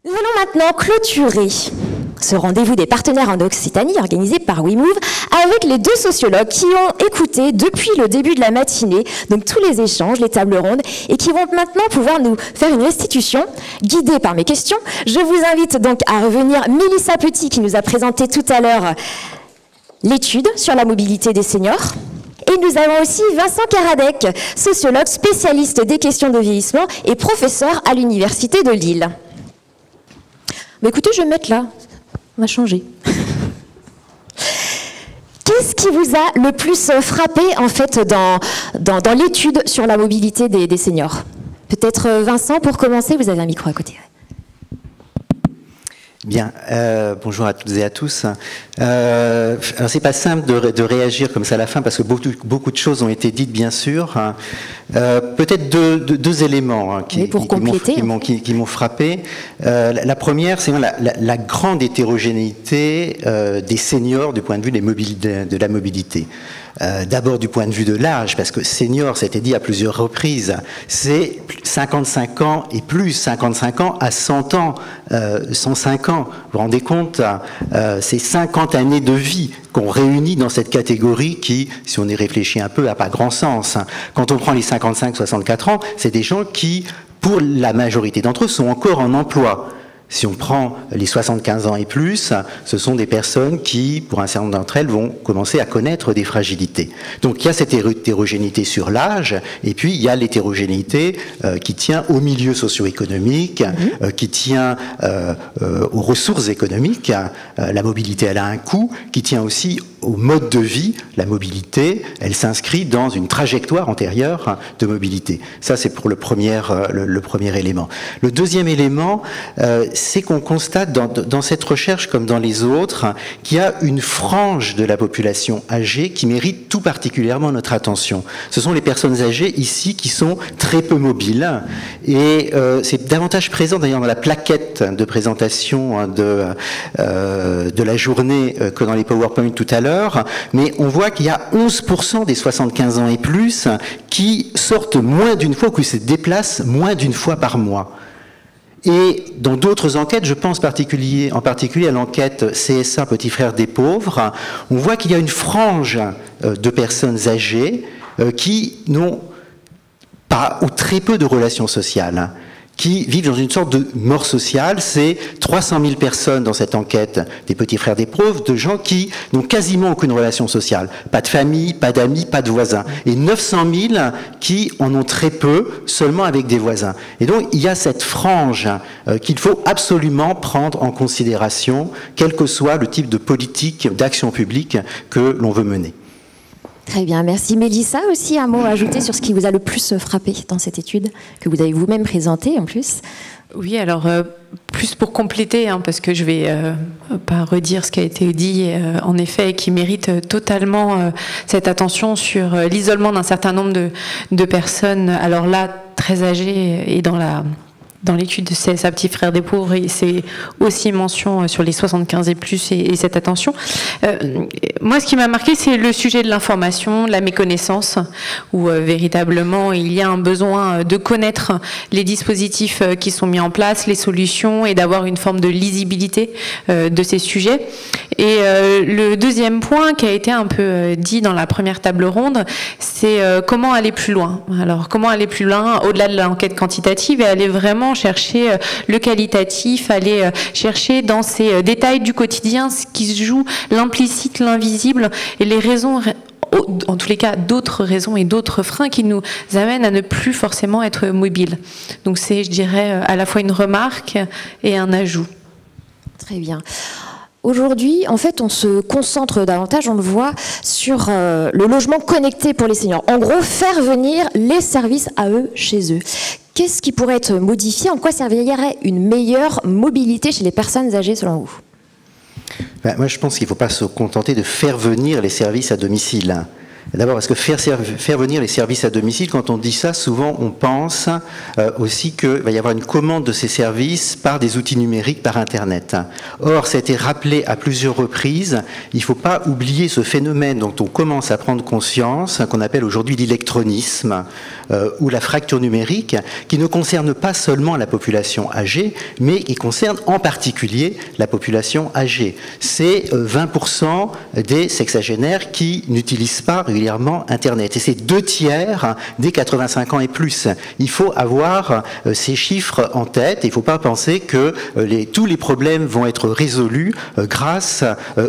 Nous allons maintenant clôturer ce rendez-vous des partenaires en Occitanie organisé par WeMove avec les deux sociologues qui ont écouté depuis le début de la matinée donc tous les échanges, les tables rondes et qui vont maintenant pouvoir nous faire une restitution guidée par mes questions. Je vous invite donc à revenir Mélissa Petit qui nous a présenté tout à l'heure l'étude sur la mobilité des seniors. Et nous avons aussi Vincent Karadec, sociologue spécialiste des questions de vieillissement et professeur à l'Université de Lille. Mais écoutez, je vais me mettre là. On va changer. Qu'est-ce qui vous a le plus frappé en fait dans l'étude sur la mobilité des seniors? Peut-être Vincent, pour commencer, vous avez un micro à côté. Bien, bonjour à toutes et à tous. Alors c'est pas simple de réagir comme ça à la fin parce que beaucoup de choses ont été dites bien sûr. Peut-être deux éléments qui m'ont frappé. La première, c'est la grande hétérogénéité des seniors du point de vue de la mobilité. D'abord du point de vue de l'âge, parce que senior, ça a été dit à plusieurs reprises, c'est 55 ans et plus, 55 ans à 100 ans, 105 ans. Vous vous rendez compte, c'est 50 années de vie qu'on réunit dans cette catégorie qui, si on y réfléchit un peu, n'a pas grand sens. Quand on prend les 55-64 ans, c'est des gens qui, pour la majorité d'entre eux, sont encore en emploi. Si on prend les 75 ans et plus, ce sont des personnes qui, pour un certain nombre d'entre elles, vont commencer à connaître des fragilités. Donc il y a cette hétérogénéité sur l'âge, et puis il y a l'hétérogénéité qui tient au milieu socio-économique, qui tient aux ressources économiques. La mobilité, elle a un coût, qui tient aussi au mode de vie. La mobilité, elle s'inscrit dans une trajectoire antérieure de mobilité. Ça, c'est pour le premier élément. Le deuxième élément, c'est qu'on constate dans cette recherche comme dans les autres qu'il y a une frange de la population âgée qui mérite tout particulièrement notre attention. Ce sont les personnes âgées ici qui sont très peu mobiles et c'est davantage présent d'ailleurs dans la plaquette de présentation de la journée que dans les PowerPoint tout à l'heure, mais on voit qu'il y a 11% des 75 ans et plus qui sortent moins d'une fois ou qui se déplacent moins d'une fois par mois. Et dans d'autres enquêtes, je pense en particulier à l'enquête CSA Petit Frère des Pauvres, on voit qu'il y a une frange de personnes âgées qui n'ont pas ou très peu de relations sociales, qui vivent dans une sorte de mort sociale. C'est 300 000 personnes dans cette enquête des Petits Frères des Pauvres, de gens qui n'ont quasiment aucune relation sociale. Pas de famille, pas d'amis, pas de voisins. Et 900 000 qui en ont très peu, seulement avec des voisins. Et donc, il y a cette frange qu'il faut absolument prendre en considération, quel que soit le type de politique, d'action publique que l'on veut mener. Très bien, merci. Mélissa, aussi un mot à ajouter sur ce qui vous a le plus frappé dans cette étude, que vous avez vous-même présentée en plus. Oui, alors plus pour compléter, parce que je vais pas redire ce qui a été dit, en effet, et qui mérite totalement cette attention sur l'isolement d'un certain nombre de personnes, alors là, très âgées et dans l'étude de CSA Petit Frère des Pauvres, c'est aussi mention sur les 75 et plus et cette attention. Moi, ce qui m'a marqué, c'est le sujet de l'information, de la méconnaissance, où véritablement il y a un besoin de connaître les dispositifs qui sont mis en place, les solutions, et d'avoir une forme de lisibilité de ces sujets. Et le deuxième point qui a été un peu dit dans la première table ronde, c'est comment aller plus loin. Alors, comment aller plus loin, au-delà de l'enquête quantitative, et aller vraiment chercher le qualitatif, aller chercher dans ces détails du quotidien ce qui se joue, l'implicite, l'invisible, et les raisons, en tous les cas d'autres raisons et d'autres freins qui nous amènent à ne plus forcément être mobiles. Donc c'est, je dirais, à la fois une remarque et un ajout. Très bien. Aujourd'hui, en fait, on se concentre davantage, on le voit, sur le logement connecté pour les seniors. En gros, faire venir les services à eux, chez eux. Qu'est-ce qui pourrait être modifié? En quoi servirait une meilleure mobilité chez les personnes âgées, selon vous? Moi, je pense qu'il ne faut pas se contenter de faire venir les services à domicile. D'abord, parce que faire venir les services à domicile, quand on dit ça, souvent on pense aussi qu'il va y avoir une commande de ces services par des outils numériques, par Internet. Or, ça a été rappelé à plusieurs reprises, il ne faut pas oublier ce phénomène dont on commence à prendre conscience, qu'on appelle aujourd'hui l'électronisme, ou la fracture numérique, qui ne concerne pas seulement la population âgée, mais qui concerne en particulier la population âgée. C'est 20% des sexagénaires qui n'utilisent pas régulièrement Internet. Et c'est 2/3 des 85 ans et plus. Il faut avoir ces chiffres en tête. Il ne faut pas penser que tous les problèmes vont être résolus grâce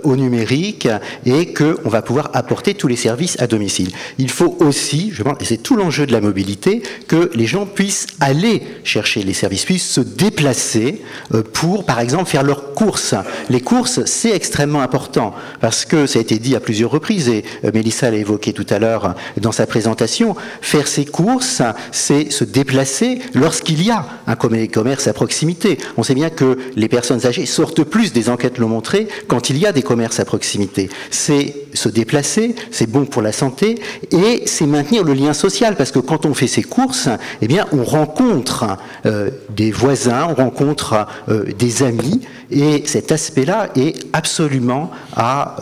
au numérique et qu'on va pouvoir apporter tous les services à domicile. Il faut aussi, je pense, et c'est tout l'enjeu de la mobilité, que les gens puissent aller chercher les services, puissent se déplacer pour, par exemple, faire leurs courses. Les courses, c'est extrêmement important parce que ça a été dit à plusieurs reprises et Mélissa l'a évoqué tout à l'heure dans sa présentation. Faire ses courses, c'est se déplacer lorsqu'il y a un commerce à proximité. On sait bien que les personnes âgées sortent plus, des enquêtes l'ont montré, quand il y a des commerces à proximité. C'est se déplacer, c'est bon pour la santé et c'est maintenir le lien social parce que quand on fait ses courses, eh bien, on rencontre des voisins, on rencontre des amis et cet aspect-là est absolument à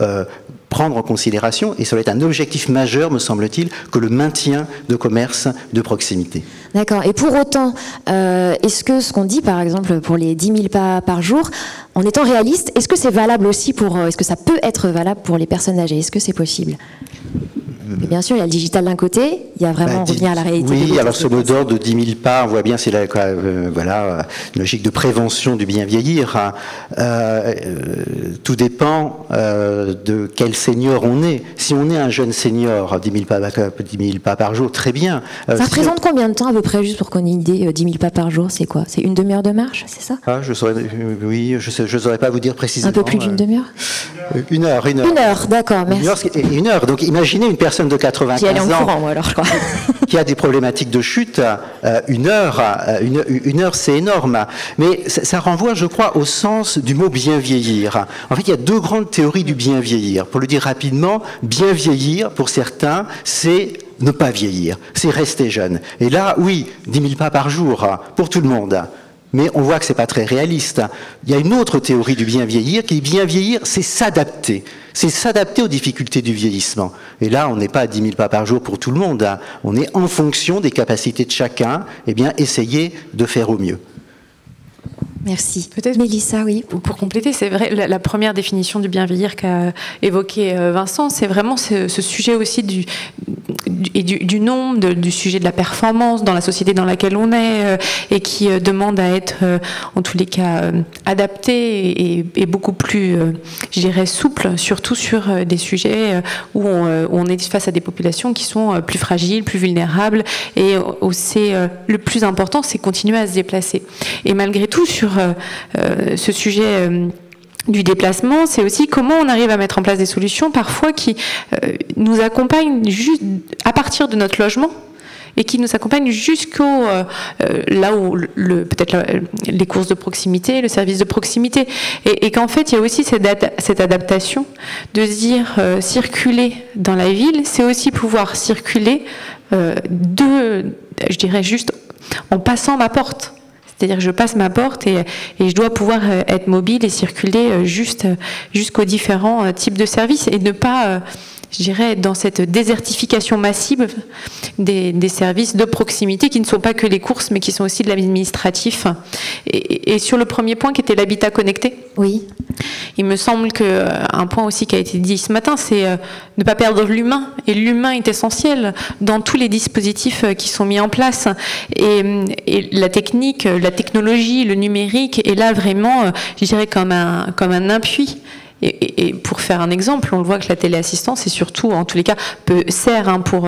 prendre en considération et ça va être un objectif majeur, me semble-t-il, que le maintien de commerce de proximité. D'accord. Et pour autant, est-ce que ce qu'on dit, par exemple, pour les 10 000 pas par jour, en étant réaliste, est-ce que c'est valable aussi est-ce que ça peut être valable pour les personnes âgées? Est-ce que c'est possible? Et bien sûr, il y a le digital d'un côté, il y a vraiment revenir à la réalité. Oui, alors ce mot d'ordre de 10 000 pas, on voit bien, c'est voilà, une logique de prévention du bien vieillir. Tout dépend de quel senior on est. Si on est un jeune senior, 10 000 pas par jour, très bien. Ça représente combien de temps à peu près, juste pour qu'on ait une idée, 10 000 pas par jour, c'est quoi? C'est une demi-heure de marche, c'est ça? Oui, je ne saurais pas vous dire précisément. Un peu plus d'une demi-heure? Une heure. Une heure, d'accord, merci. Une heure, donc imaginez une personne de 95 ans courant, moi, alors, je crois. qui a des problématiques de chute, une heure c'est énorme. Mais ça renvoie, je crois, au sens du mot bien vieillir. En fait, il y a deux grandes théories du bien vieillir. Pour le dire rapidement, bien vieillir, pour certains, c'est ne pas vieillir, c'est rester jeune. Et là, oui, 10 000 pas par jour, pour tout le monde. Mais on voit que c'est pas très réaliste. Il y a une autre théorie du bien vieillir qui est bien vieillir, c'est s'adapter. C'est s'adapter aux difficultés du vieillissement. Et là, on n'est pas à 10 000 pas par jour pour tout le monde. On est en fonction des capacités de chacun, eh bien, essayer de faire au mieux. Merci. Peut-être, Mélissa, oui. Pour compléter, c'est vrai, la première définition du bien vieillir qu'a évoqué Vincent, c'est vraiment ce sujet aussi du nombre, du sujet de la performance dans la société dans laquelle on est et qui demande à être, en tous les cas, adapté et beaucoup plus, je dirais, souple, surtout sur des sujets où on est face à des populations qui sont plus fragiles, plus vulnérables et c'est le plus important, c'est continuer à se déplacer. Et malgré tout, sur ce sujet du déplacement, c'est aussi comment on arrive à mettre en place des solutions parfois qui nous accompagnent juste à partir de notre logement et qui nous accompagnent jusqu'au là où peut-être les courses de proximité, le service de proximité, et qu'en fait il y a aussi cette adaptation de se dire circuler dans la ville, c'est aussi pouvoir circuler je dirais juste en passant ma porte. C'est-à-dire que je passe ma porte et je dois pouvoir être mobile et circuler jusqu'aux différents types de services et ne pas, je dirais, être dans cette désertification massive des services de proximité qui ne sont pas que les courses mais qui sont aussi de l'administratif. Et sur le premier point qui était l'habitat connecté, oui. Il me semble qu'un point aussi qui a été dit ce matin, c'est ne pas perdre l'humain. Et l'humain est essentiel dans tous les dispositifs qui sont mis en place. Et la technique, la technologie, le numérique est là vraiment, je dirais, comme un appui. Et pour faire un exemple, on le voit que la téléassistance est surtout, en tous les cas, sert pour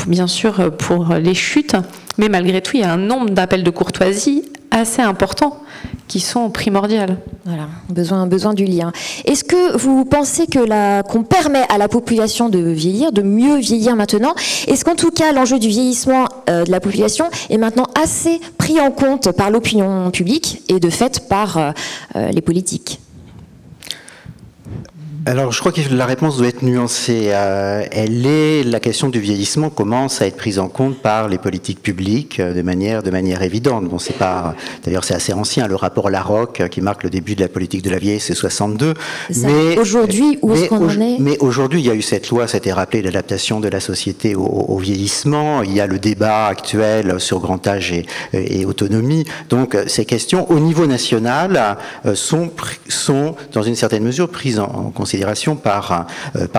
bien sûr pour les chutes, mais malgré tout, il y a un nombre d'appels de courtoisie assez importants qui sont primordiales. Voilà, besoin du lien. Est-ce que vous pensez qu'on permet à la population de vieillir, de mieux vieillir maintenant? Est-ce qu'en tout cas, l'enjeu du vieillissement de la population est maintenant assez pris en compte par l'opinion publique et de fait par les politiques? Alors, je crois que la réponse doit être nuancée. La question du vieillissement commence à être prise en compte par les politiques publiques de manière évidente. Bon, c'est pas, d'ailleurs, c'est assez ancien, le rapport Larocque qui marque le début de la politique de la vieillesse, c'est 62. Mais aujourd'hui, où est-ce qu'on en est? Mais aujourd'hui, il y a eu cette loi, ça a été rappelé, l'adaptation de la société au vieillissement. Il y a le débat actuel sur grand âge et autonomie. Donc, ces questions, au niveau national, sont dans une certaine mesure prises en considération par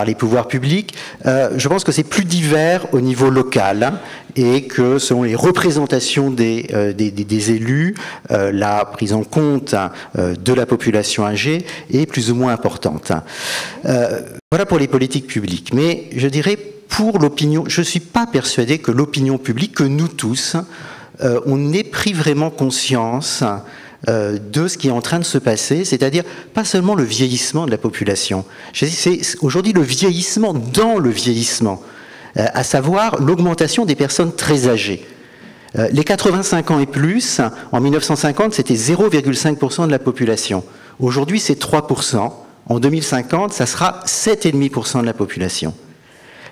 les pouvoirs publics. Je pense que c'est plus divers au niveau local et que selon les représentations des élus, la prise en compte de la population âgée est plus ou moins importante. Voilà pour les politiques publiques. Mais je dirais pour l'opinion, je ne suis pas persuadé que l'opinion publique, que nous tous, on ait pris vraiment conscience de ce qui est en train de se passer, c'est-à-dire pas seulement le vieillissement de la population. C'est aujourd'hui le vieillissement dans le vieillissement, à savoir l'augmentation des personnes très âgées. Les 85 ans et plus, en 1950, c'était 0,5% de la population. Aujourd'hui, c'est 3%. En 2050, ça sera 7,5% de la population.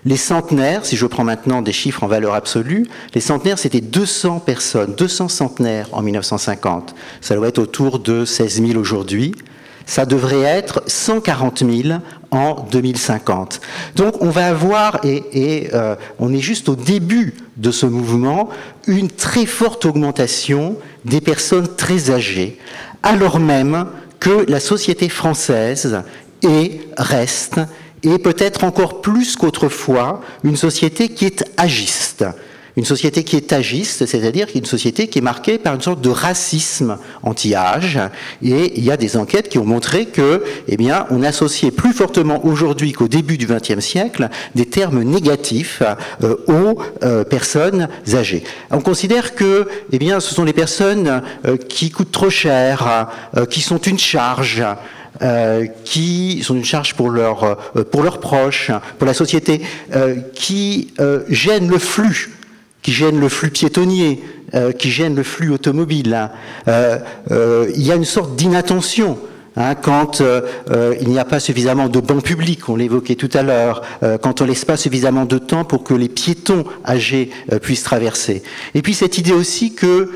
Les centenaires, si je prends maintenant des chiffres en valeur absolue, les centenaires, c'était 200 personnes, 200 centenaires en 1950. Ça doit être autour de 16 000 aujourd'hui. Ça devrait être 140 000 en 2050. Donc on va avoir, on est juste au début de ce mouvement, une très forte augmentation des personnes très âgées, alors même que la société française reste, et peut-être encore plus qu'autrefois, une société qui est agiste. Une société qui est agiste, c'est-à-dire une société qui est marquée par une sorte de racisme anti-âge. Et il y a des enquêtes qui ont montré que, on associait plus fortement aujourd'hui qu'au début du XXe siècle des termes négatifs aux personnes âgées. On considère que, ce sont les personnes qui coûtent trop cher, qui sont une charge. Qui sont une charge pour leurs proches, pour la société, qui gênent le flux piétonnier, qui gênent le flux automobile. Il y a une sorte d'inattention. Quand il n'y a pas suffisamment de bancs publics, on l'évoquait tout à l'heure, quand on ne laisse pas suffisamment de temps pour que les piétons âgés puissent traverser. Et puis cette idée aussi que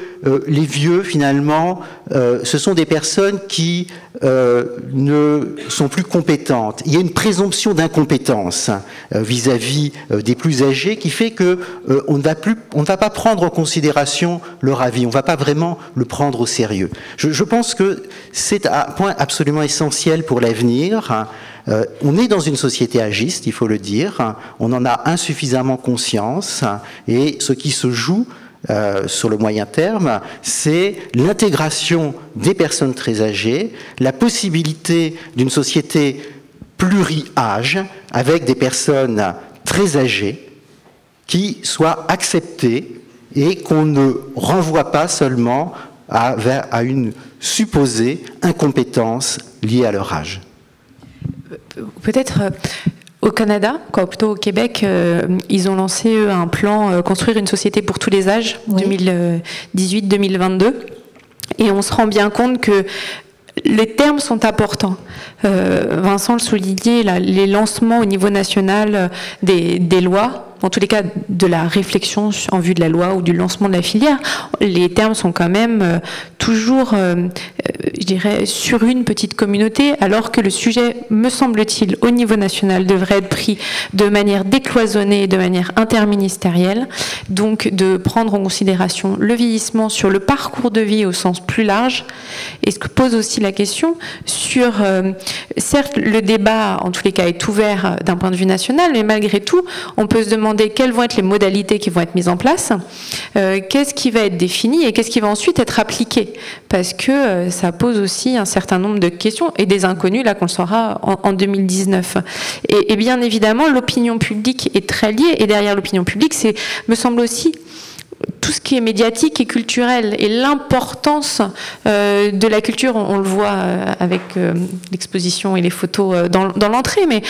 les vieux, finalement, ce sont des personnes qui ne sont plus compétentes. Il y a une présomption d'incompétence vis-à-vis des plus âgés qui fait que on ne va pas prendre en considération leur avis, on ne va pas vraiment le prendre au sérieux. Je pense que c'est un point absolument essentiel pour l'avenir. On est dans une société agiste, il faut le dire, on en a insuffisamment conscience, et ce qui se joue sur le moyen terme, c'est l'intégration des personnes très âgées, la possibilité d'une société pluri-âge avec des personnes très âgées qui soient acceptées et qu'on ne renvoie pas seulement à une supposée incompétence liée à leur âge. Peut-être au Canada, plutôt au Québec, ils ont lancé un plan Construire une société pour tous les âges, oui. 2018-2022. Et on se rend bien compte que les termes sont importants. Vincent le soulignait, les lancements au niveau national des lois, en tous les cas de la réflexion en vue de la loi ou du lancement de la filière, les termes sont quand même toujours, je dirais, sur une petite communauté, alors que le sujet, me semble-t-il, au niveau national devrait être pris de manière décloisonnée, de manière interministérielle, donc de prendre en considération le vieillissement sur le parcours de vie au sens plus large, et ce que pose aussi la question sur, certes, le débat, en tous les cas, est ouvert d'un point de vue national, mais malgré tout, on peut se demander quelles vont être les modalités qui vont être mises en place, qu'est-ce qui va être défini et qu'est-ce qui va ensuite être appliqué, parce que ça pose aussi un certain nombre de questions et des inconnus, là qu'on le saura en 2019. Et bien évidemment, l'opinion publique est très liée, et derrière l'opinion publique, me semble aussi tout ce qui est médiatique et culturel et l'importance de la culture, on le voit avec l'exposition et les photos dans l'entrée, mais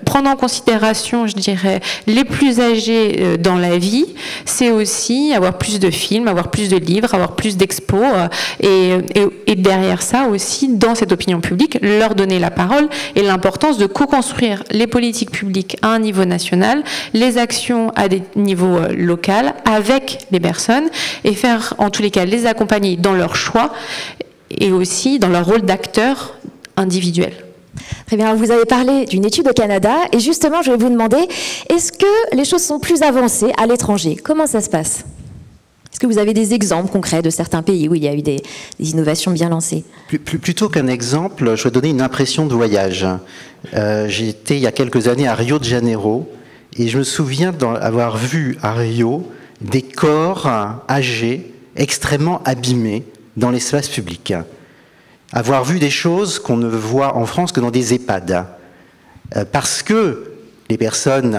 prendre en considération, je dirais, les plus âgés dans la vie, c'est aussi avoir plus de films, avoir plus de livres, avoir plus d'expos et derrière ça aussi, dans cette opinion publique, leur donner la parole et l'importance de co-construire les politiques publiques à un niveau national, les actions à des niveaux locaux avec les personnes et faire en tous les cas les accompagner dans leur choix et aussi dans leur rôle d'acteur individuel. Très bien, vous avez parlé d'une étude au Canada et justement je vais vous demander, est-ce que les choses sont plus avancées à l'étranger? Comment ça se passe? Est-ce que vous avez des exemples concrets de certains pays où il y a eu des innovations bien lancées? Plutôt qu'un exemple, je vais donner une impression de voyage. J'ai été il y a quelques années à Rio de Janeiro et je me souviens d'avoir vu à Rio des corps âgés extrêmement abîmés dans l'espace public. Avoir vu des choses qu'on ne voit en France que dans des EHPAD. Parce que les personnes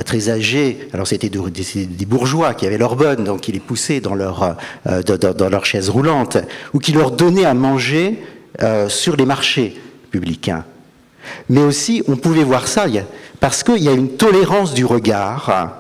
très âgées, alors c'était des bourgeois qui avaient leur bonne, donc qui les poussaient dans leur chaise roulante, ou qui leur donnaient à manger sur les marchés publics. Mais aussi, on pouvait voir ça, parce qu'il y a une tolérance du regard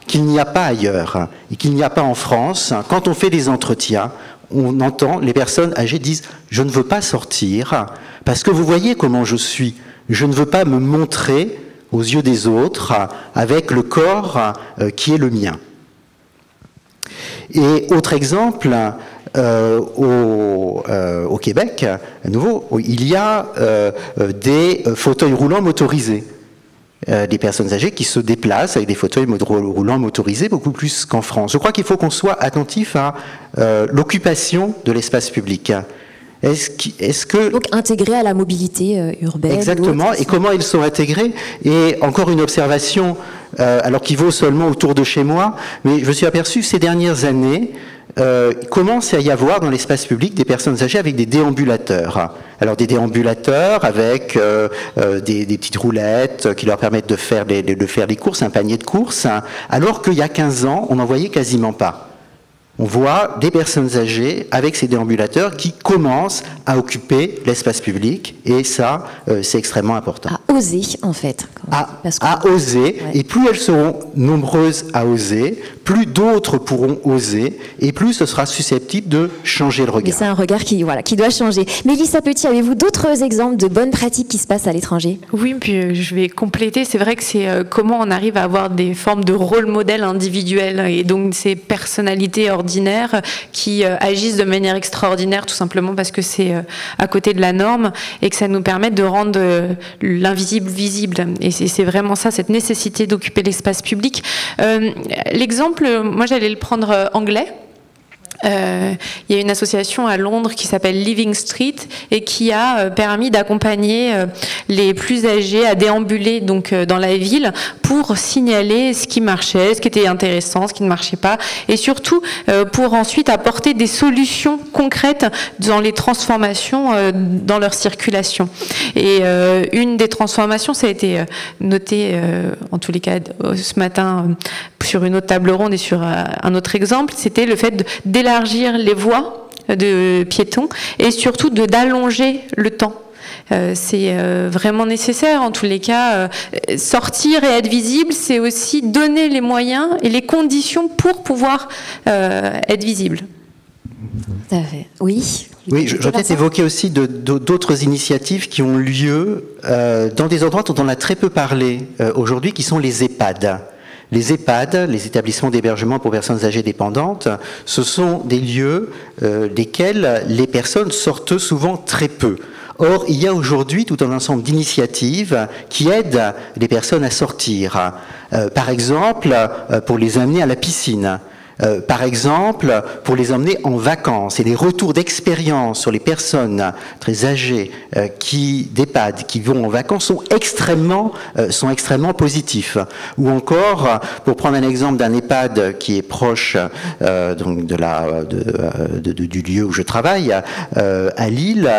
qu'il n'y a pas ailleurs, et qu'il n'y a pas en France. Quand on fait des entretiens, on entend les personnes âgées disent « je ne veux pas sortir, parce que vous voyez comment je suis, je ne veux pas me montrer aux yeux des autres avec le corps qui est le mien ». Et autre exemple, au Québec, à nouveau, il y a des fauteuils roulants motorisés. Des personnes âgées qui se déplacent avec des fauteuils roulants motorisés beaucoup plus qu'en France. Je crois qu'il faut qu'on soit attentif à l'occupation de l'espace public. Est-ce que... Donc intégrés à la mobilité urbaine. Exactement, et comment ils sont intégrés. Et encore une observation, alors qui vaut seulement autour de chez moi, mais je me suis aperçu ces dernières années, il commence à y avoir dans l'espace public des personnes âgées avec des déambulateurs. Alors des déambulateurs avec des petites roulettes qui leur permettent de faire les courses, un panier de courses, alors qu'il y a 15 ans, on n'en voyait quasiment pas. On voit des personnes âgées avec ces déambulateurs qui commencent à occuper l'espace public et ça, c'est extrêmement important. À oser, en fait. À oser, ouais. Et plus elles seront nombreuses à oser, plus d'autres pourront oser et plus ce sera susceptible de changer le regard. Mais c'est un regard qui doit changer. Mélissa Petit, avez-vous d'autres exemples de bonnes pratiques qui se passent à l'étranger? Oui, puis je vais compléter. C'est vrai que c'est comment on arrive à avoir des formes de rôle modèle individuels et donc ces personnalités ordinaires qui agissent de manière extraordinaire tout simplement parce que c'est à côté de la norme et que ça nous permet de rendre l'invisible visible. Et c'est vraiment ça, cette nécessité d'occuper l'espace public. L'exemple, moi j'allais le prendre anglais. Il y a une association à Londres qui s'appelle Living Street et qui a permis d'accompagner les plus âgés à déambuler donc dans la ville pour signaler ce qui marchait, ce qui était intéressant, ce qui ne marchait pas et surtout pour ensuite apporter des solutions concrètes dans les transformations dans leur circulation. Et une des transformations, ça a été noté en tous les cas ce matin sur une autre table ronde et sur un autre exemple, c'était le fait d'élargir les voies de piétons et surtout d'allonger le temps. C'est vraiment nécessaire en tous les cas. Sortir et être visible, c'est aussi donner les moyens et les conditions pour pouvoir être visible. Tout à fait. Oui. Oui, je vais peut-être évoquer aussi d'autres initiatives qui ont lieu dans des endroits dont on a très peu parlé aujourd'hui, qui sont les EHPAD. Les EHPAD, les établissements d'hébergement pour personnes âgées dépendantes, ce sont des lieux desquels les personnes sortent souvent très peu. Or, il y a aujourd'hui tout un ensemble d'initiatives qui aident les personnes à sortir. Par exemple, pour les amener à la piscine. Par exemple, pour les emmener en vacances. Et les retours d'expérience sur les personnes très âgées d'EHPAD qui vont en vacances sont extrêmement positifs. Ou encore, pour prendre un exemple d'un EHPAD qui est proche donc du lieu où je travaille, à Lille,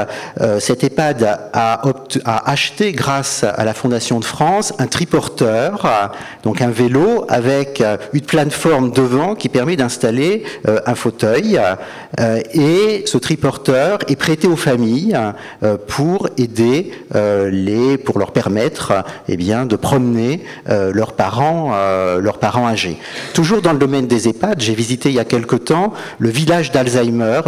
cet EHPAD a acheté, grâce à la Fondation de France, un triporteur, donc un vélo avec une plateforme devant qui permet d'installer un fauteuil, et ce triporteur est prêté aux familles pour aider pour leur permettre de promener leurs parents âgés. Toujours dans le domaine des EHPAD, j'ai visité il y a quelque temps le village d'Alzheimer,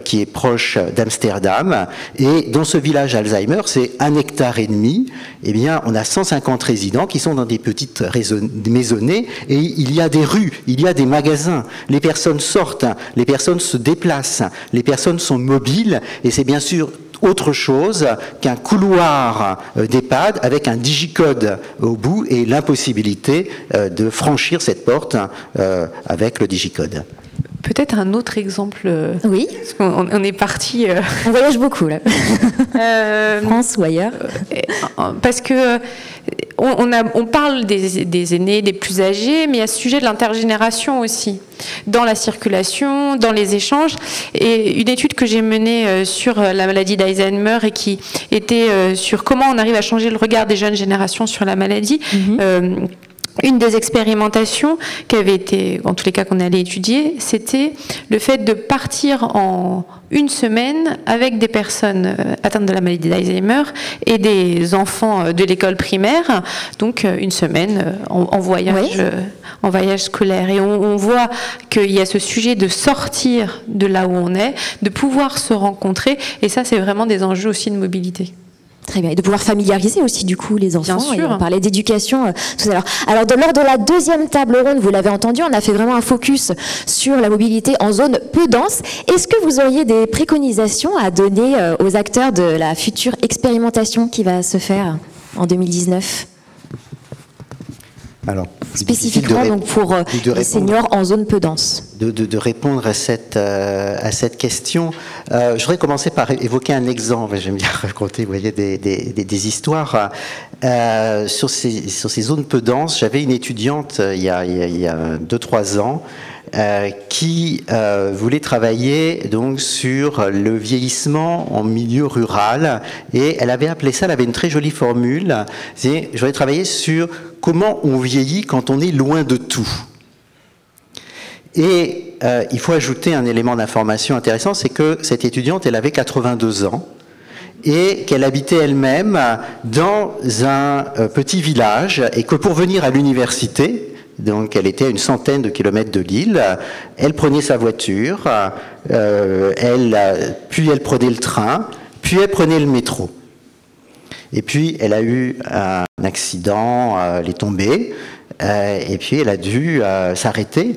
qui est proche d'Amsterdam, et dans ce village Alzheimer, c'est 1,5 hectare, on a 150 résidents qui sont dans des petites maisonnées, et il y a des rues, il y a des magasins, les personnes sortent, les personnes se déplacent, les personnes sont mobiles, et c'est bien sûr autre chose qu'un couloir d'EHPAD avec un digicode au bout et l'impossibilité de franchir cette porte avec le digicode. Peut-être un autre exemple. Oui. Parce qu'on est parti. On voyage beaucoup là. France ou ailleurs. Parce que on parle des aînés, des plus âgés, mais il y a ce sujet de l'intergénération aussi, dans la circulation, dans les échanges. Et une étude que j'ai menée sur la maladie d'Alzheimer et qui était sur comment on arrive à changer le regard des jeunes générations sur la maladie. Une des expérimentations qui avait été, en tous les cas qu'on allait étudier, c'était le fait de partir en une semaine avec des personnes atteintes de la maladie d'Alzheimer et des enfants de l'école primaire, donc une semaine en voyage scolaire. Et on voit qu'il y a ce sujet de sortir de là où on est, de pouvoir se rencontrer, et ça c'est vraiment des enjeux aussi de mobilité. Très bien, et de pouvoir familiariser aussi du coup les enfants. Bien sûr. Et on parlait d'éducation tout à l'heure. Alors lors de la deuxième table ronde, vous l'avez entendu, on a fait vraiment un focus sur la mobilité en zone peu dense. Est-ce que vous auriez des préconisations à donner aux acteurs de la future expérimentation qui va se faire en 2019 ? Alors, spécifiquement donc pour les seniors en zone peu dense. De répondre à cette question, je voudrais commencer par évoquer un exemple. J'aime bien raconter, vous voyez, des histoires. Sur ces zones peu denses, j'avais une étudiante il y a 2-3 ans qui voulait travailler donc sur le vieillissement en milieu rural, et elle avait appelé ça, elle avait une très jolie formule, c'est: je voudrais travailler sur comment on vieillit quand on est loin de tout. Et il faut ajouter un élément d'information intéressant, c'est que cette étudiante, elle avait 82 ans, et qu'elle habitait elle-même dans un petit village, et que pour venir à l'université, donc elle était à une centaine de kilomètres de Lille, elle prenait sa voiture, puis elle prenait le train, puis elle prenait le métro. Et puis elle a eu un accident, elle est tombée, et puis elle a dû s'arrêter,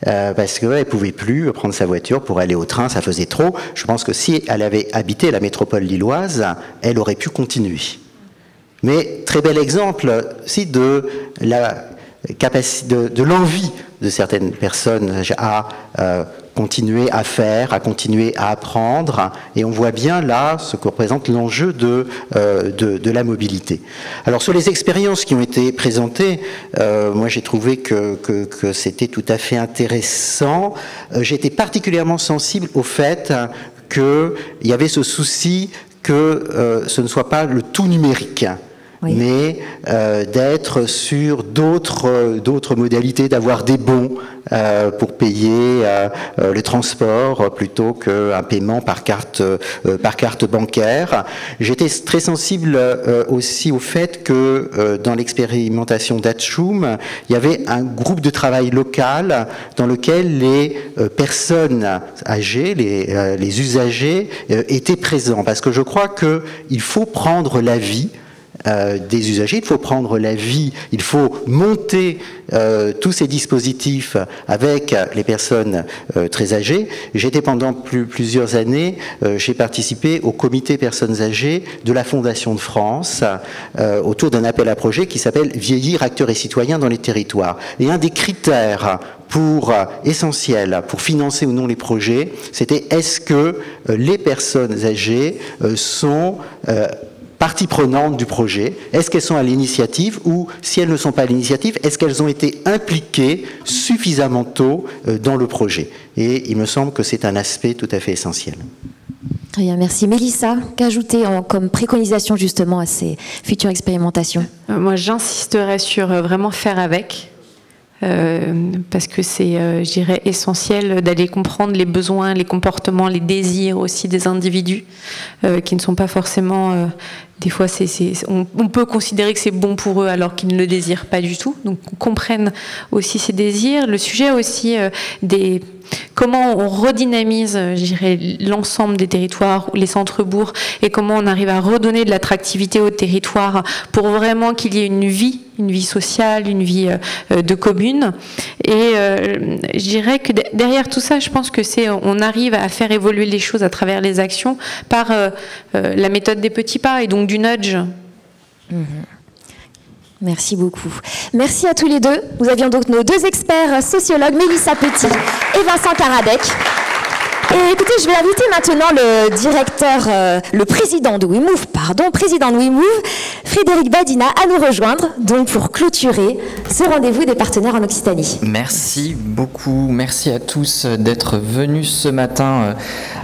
parce qu'elle ne pouvait plus prendre sa voiture pour aller au train, ça faisait trop. Je pense que si elle avait habité la métropole lilloise, elle aurait pu continuer. Mais très bel exemple aussi de l'envie de certaines personnes à continuer à faire, à continuer à apprendre, et on voit bien là ce que représente l'enjeu de la mobilité. Alors sur les expériences qui ont été présentées, moi j'ai trouvé que c'était tout à fait intéressant. J'ai été particulièrement sensible au fait qu'il y avait ce souci que ce ne soit pas le tout numérique. Oui. Mais d'être sur d'autres modalités, d'avoir des bons pour payer le transport plutôt qu'un paiement par carte bancaire. J'étais très sensible aussi au fait que dans l'expérimentation d'Atchoum, il y avait un groupe de travail local dans lequel les personnes âgées, les usagers étaient présents, parce que je crois qu'il faut prendre l'avis des usagers, il faut prendre l'avis, il faut monter tous ces dispositifs avec les personnes très âgées. J'étais pendant plusieurs années, j'ai participé au comité personnes âgées de la Fondation de France autour d'un appel à projet qui s'appelle « Vieillir, acteurs et citoyens dans les territoires ». Et un des critères essentiel pour financer ou non les projets, c'était est-ce que les personnes âgées sont partie prenante du projet, est-ce qu'elles sont à l'initiative ou si elles ne sont pas à l'initiative, est-ce qu'elles ont été impliquées suffisamment tôt dans le projet? Et il me semble que c'est un aspect tout à fait essentiel. Très bien, merci. Mélissa, qu'ajouter comme préconisation justement à ces futures expérimentations? Moi, j'insisterais sur vraiment faire avec. Parce que c'est, je dirais, essentiel d'aller comprendre les besoins, les comportements, les désirs aussi des individus qui ne sont pas forcément... des fois, on peut considérer que c'est bon pour eux alors qu'ils ne le désirent pas du tout. Donc, on comprenne aussi ces désirs. Le sujet aussi comment on redynamise, je dirais, l'ensemble des territoires, les centres-bourgs, et comment on arrive à redonner de l'attractivité aux territoires pour vraiment qu'il y ait une vie sociale, une vie de commune. Et je dirais que derrière tout ça, je pense que on arrive à faire évoluer les choses à travers les actions par la méthode des petits pas et donc du nudge. Merci beaucoup. Merci à tous les deux. Nous avions donc nos deux experts sociologues, Mélissa Petit et Vincent Karadec. Et écoutez, je vais inviter maintenant le président de WeMove, Frédéric Badina, à nous rejoindre, donc pour clôturer ce rendez-vous des partenaires en Occitanie. Merci beaucoup, merci à tous d'être venus ce matin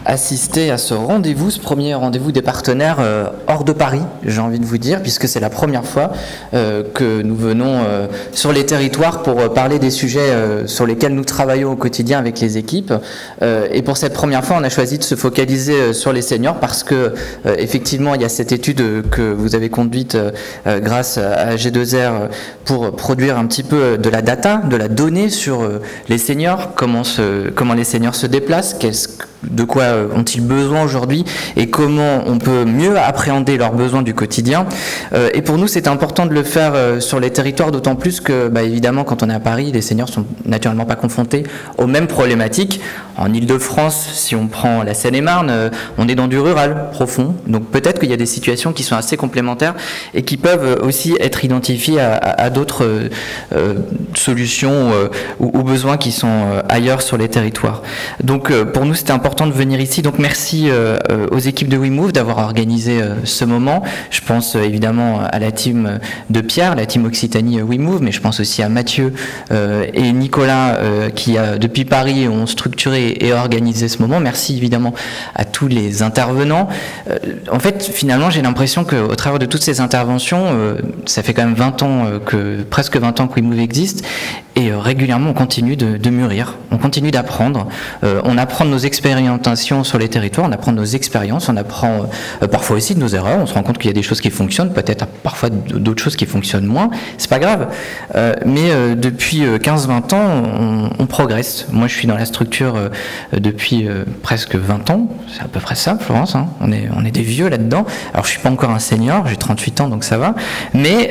assister à ce rendez-vous, ce premier rendez-vous des partenaires hors de Paris, j'ai envie de vous dire, puisque c'est la première fois que nous venons sur les territoires pour parler des sujets sur lesquels nous travaillons au quotidien avec les équipes. Et pour cette première fois, on a choisi de se focaliser sur les seniors parce que effectivement, il y a cette étude que vous avez conduite grâce à G2R pour produire un petit peu de la data, de la donnée sur les seniors, comment les seniors se déplacent, de quoi ont-ils besoin aujourd'hui et comment on peut mieux appréhender leurs besoins du quotidien. Et pour nous, c'est important de le faire sur les territoires, d'autant plus que, évidemment, quand on est à Paris, les seniors sont naturellement pas confrontés aux mêmes problématiques. En Île-de-France, si on prend la Seine-et-Marne, on est dans du rural profond. Donc peut-être qu'il y a des situations qui sont assez complémentaires et qui peuvent aussi être identifiées à d'autres solutions ou besoins qui sont ailleurs sur les territoires. Donc pour nous, c'était important de venir ici. Donc merci aux équipes de WeMove d'avoir organisé ce moment. Je pense évidemment à la team de Pierre, la team Occitanie WeMove, mais je pense aussi à Mathieu et Nicolas qui, depuis Paris, ont structuré et organisé ce moment. Merci évidemment à tous les intervenants. En fait, finalement, j'ai l'impression qu'au travers de toutes ces interventions, ça fait quand même presque 20 ans que WeMove existe, et régulièrement on continue de mûrir, on continue d'apprendre, on apprend de nos expérimentations sur les territoires, on apprend de nos expériences, on apprend parfois aussi de nos erreurs, on se rend compte qu'il y a des choses qui fonctionnent, peut-être parfois d'autres choses qui fonctionnent moins, c'est pas grave, mais depuis 15-20 ans, on progresse. Moi je suis dans la structure depuis presque 20 ans, c'est à peu près ça, Florence, hein. On est des vieux là-dedans. Alors je suis pas encore un senior, j'ai 38 ans donc ça va, mais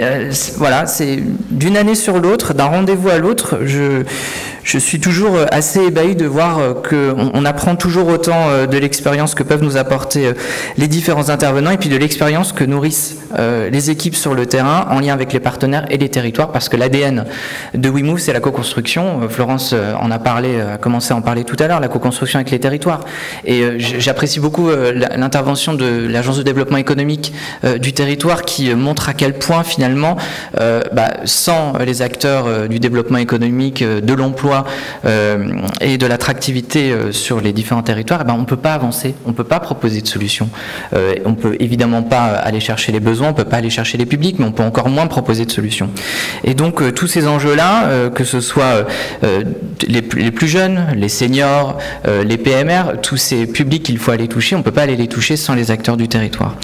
voilà, c'est d'une année sur l'autre, d'un rendez-vous à l'autre, je suis toujours assez ébahi de voir qu'on apprend toujours autant de l'expérience que peuvent nous apporter les différents intervenants et puis de l'expérience que nourrissent les équipes sur le terrain en lien avec les partenaires et les territoires, parce que l'ADN de WeMove, c'est la co-construction. Florence a commencé à en parler tout à l'heure, la co-construction avec les territoires. Et j'apprécie beaucoup l'intervention de l'Agence de développement économique du territoire qui montre à quel point finalement, sans les acteurs du développement économique, de l'emploi et de l'attractivité sur les différents territoires, on ne peut pas avancer, on ne peut pas proposer de solutions. On ne peut évidemment pas aller chercher les besoins, on ne peut pas aller chercher les publics, mais on peut encore moins proposer de solutions. Et donc tous ces enjeux-là, que ce soit les plus jeunes, les seniors, les PMR, tous ces publics qu'il faut aller toucher, on ne peut pas aller les toucher sans les acteurs du territoire.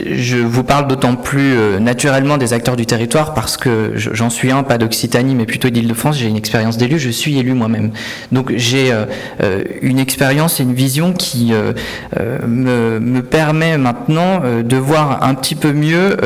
Je vous parle d'autant plus naturellement des acteurs du territoire parce que j'en suis un, pas d'Occitanie, mais plutôt d'Île-de-France. J'ai une expérience d'élu, je suis élu moi-même. Donc j'ai une expérience et une vision qui me permet maintenant de voir un petit peu mieux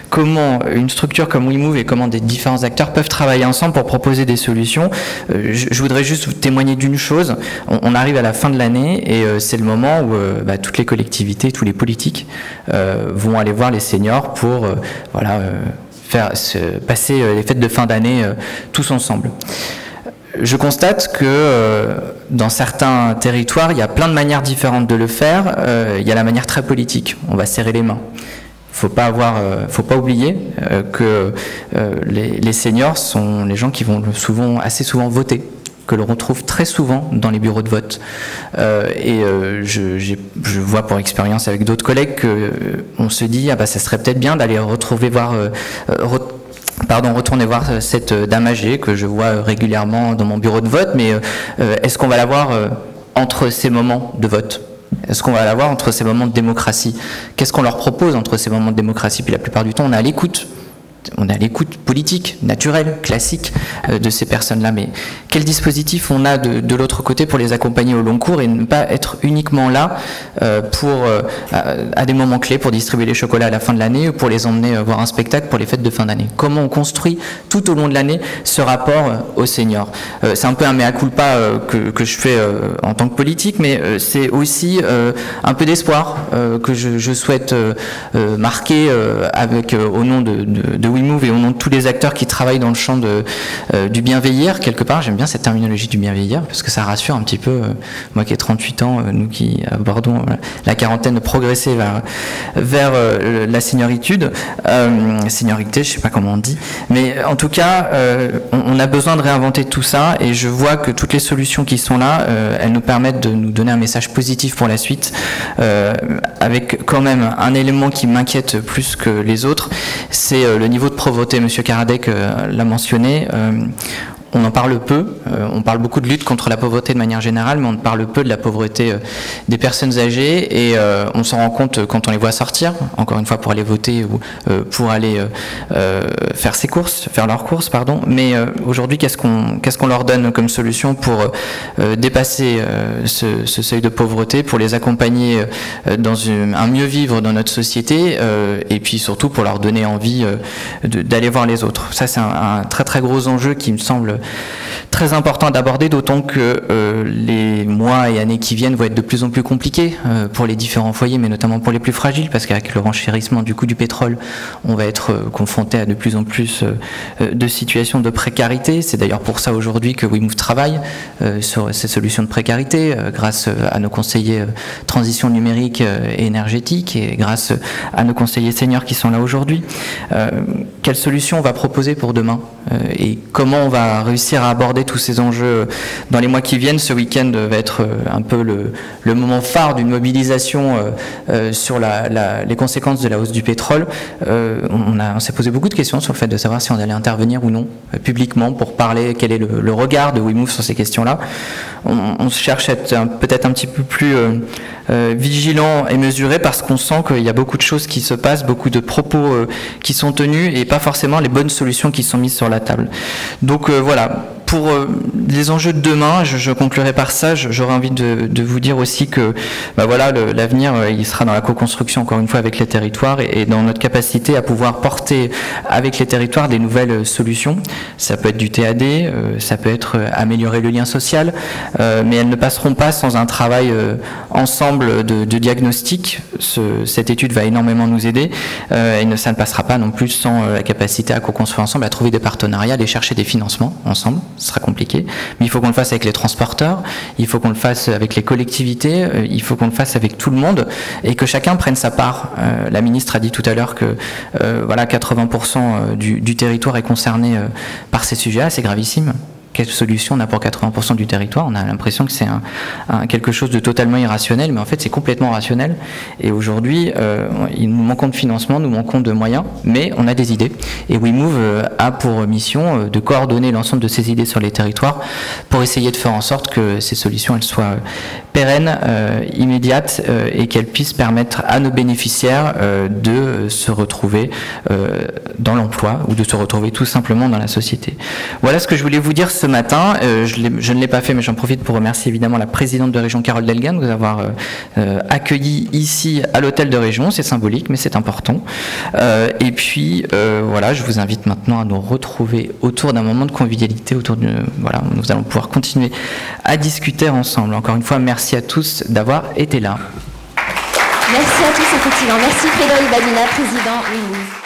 comment une structure comme WeMove et comment des différents acteurs peuvent travailler ensemble pour proposer des solutions. Je voudrais juste vous témoigner d'une chose. On arrive à la fin de l'année et c'est le moment où toutes les collectivités, tous les politiques vont aller voir les seniors pour passer les fêtes de fin d'année tous ensemble. Je constate que dans certains territoires, il y a plein de manières différentes de le faire. Il y a la manière très politique, on va serrer les mains. Faut pas oublier que les seniors sont les gens qui vont assez souvent voter, que l'on retrouve très souvent dans les bureaux de vote. Je vois pour expérience avec d'autres collègues qu'on se dit ça serait peut-être bien d'aller retourner voir cette dame âgée que je vois régulièrement dans mon bureau de vote, mais est-ce qu'on va la voir entre ces moments de vote ? Est-ce qu'on va la voir entre ces moments de démocratie ? Qu'est-ce qu'on leur propose entre ces moments de démocratie ? Puis la plupart du temps, on est à l'écoute. On est à l'écoute politique, naturelle, classique de ces personnes-là. Mais quel dispositif on a de l'autre côté pour les accompagner au long cours et ne pas être uniquement là à des moments clés pour distribuer les chocolats à la fin de l'année ou pour les emmener voir un spectacle pour les fêtes de fin d'année? Comment on construit tout au long de l'année ce rapport aux seniors? C'est un peu un mea culpa que je fais en tant que politique, mais c'est aussi un peu d'espoir que je souhaite marquer au nom de WeMove et au nom de tous les acteurs qui travaillent dans le champ du bienveillir, quelque part. J'aime bien cette terminologie du bienveillir parce que ça rassure un petit peu, moi qui ai 38 ans, nous qui abordons la quarantaine, progresser vers la senioritude, seniorité, je sais pas comment on dit, mais en tout cas, on a besoin de réinventer tout ça et je vois que toutes les solutions qui sont là, elles nous permettent de nous donner un message positif pour la suite, avec quand même un élément qui m'inquiète plus que les autres, c'est le niveau de pauvreté. Monsieur Karadec l'a mentionné. On en parle peu, on parle beaucoup de lutte contre la pauvreté de manière générale, mais on parle peu de la pauvreté des personnes âgées et on s'en rend compte quand on les voit sortir, encore une fois pour aller voter ou pour aller faire leurs courses, pardon. Mais aujourd'hui, qu'est-ce qu'on leur donne comme solution pour dépasser ce seuil de pauvreté, pour les accompagner dans un mieux vivre dans notre société et puis surtout pour leur donner envie d'aller voir les autres. Ça, c'est un très très gros enjeu qui me semble très important d'aborder, d'autant que les mois et années qui viennent vont être de plus en plus compliqués pour les différents foyers, mais notamment pour les plus fragiles, parce qu'avec le renchérissement du coût du pétrole, on va être confronté à de plus en plus de situations de précarité. C'est d'ailleurs pour ça aujourd'hui que WeMove travaille sur ces solutions de précarité, grâce à nos conseillers transition numérique et énergétique, et grâce à nos conseillers seniors qui sont là aujourd'hui. Quelles solutions on va proposer pour demain et comment on va réussir à aborder tous ces enjeux dans les mois qui viennent? Ce week-end va être un peu le moment phare d'une mobilisation sur les conséquences de la hausse du pétrole. On s'est posé beaucoup de questions sur le fait de savoir si on allait intervenir ou non publiquement pour parler quel est le regard de WeMove sur ces questions-là. On cherche à être peut-être un petit peu plus vigilant et mesuré parce qu'on sent qu'il y a beaucoup de choses qui se passent, beaucoup de propos qui sont tenus et pas forcément les bonnes solutions qui sont mises sur la table. Donc voilà, pour les enjeux de demain, je conclurai par ça. J'aurais envie de vous dire aussi que voilà, l'avenir, il sera dans la co-construction, encore une fois, avec les territoires et dans notre capacité à pouvoir porter avec les territoires des nouvelles solutions. Ça peut être du TAD, ça peut être améliorer le lien social, mais elles ne passeront pas sans un travail ensemble de diagnostic. Cette étude va énormément nous aider et ça ne passera pas non plus sans la capacité à co-construire ensemble, à trouver des partenariats, aller chercher des financements ensemble. Ce sera compliqué, mais il faut qu'on le fasse avec les transporteurs, il faut qu'on le fasse avec les collectivités, il faut qu'on le fasse avec tout le monde et que chacun prenne sa part. La ministre a dit tout à l'heure que voilà, 80% du territoire est concerné par ces sujets-là, c'est gravissime. Quelle solution on a pour 80% du territoire? On a l'impression que c'est quelque chose de totalement irrationnel, mais en fait c'est complètement rationnel. Et aujourd'hui, nous manquons de financement, nous manquons de moyens, mais on a des idées. Et WeMove a pour mission de coordonner l'ensemble de ces idées sur les territoires pour essayer de faire en sorte que ces solutions elles soient pérennes, immédiates et qu'elles puissent permettre à nos bénéficiaires de se retrouver dans l'emploi ou de se retrouver tout simplement dans la société. Voilà ce que je voulais vous dire ce matin. Je ne l'ai pas fait, mais j'en profite pour remercier évidemment la présidente de région, Carole Delgan, de nous avoir accueillis ici à l'hôtel de région. C'est symbolique, mais c'est important. Et puis, voilà, je vous invite maintenant à nous retrouver autour d'un moment de convivialité, voilà, nous allons pouvoir continuer à discuter ensemble. Encore une fois, merci à tous d'avoir été là. Merci à tous, effectivement. Merci Frédéric Badina, président WeMove.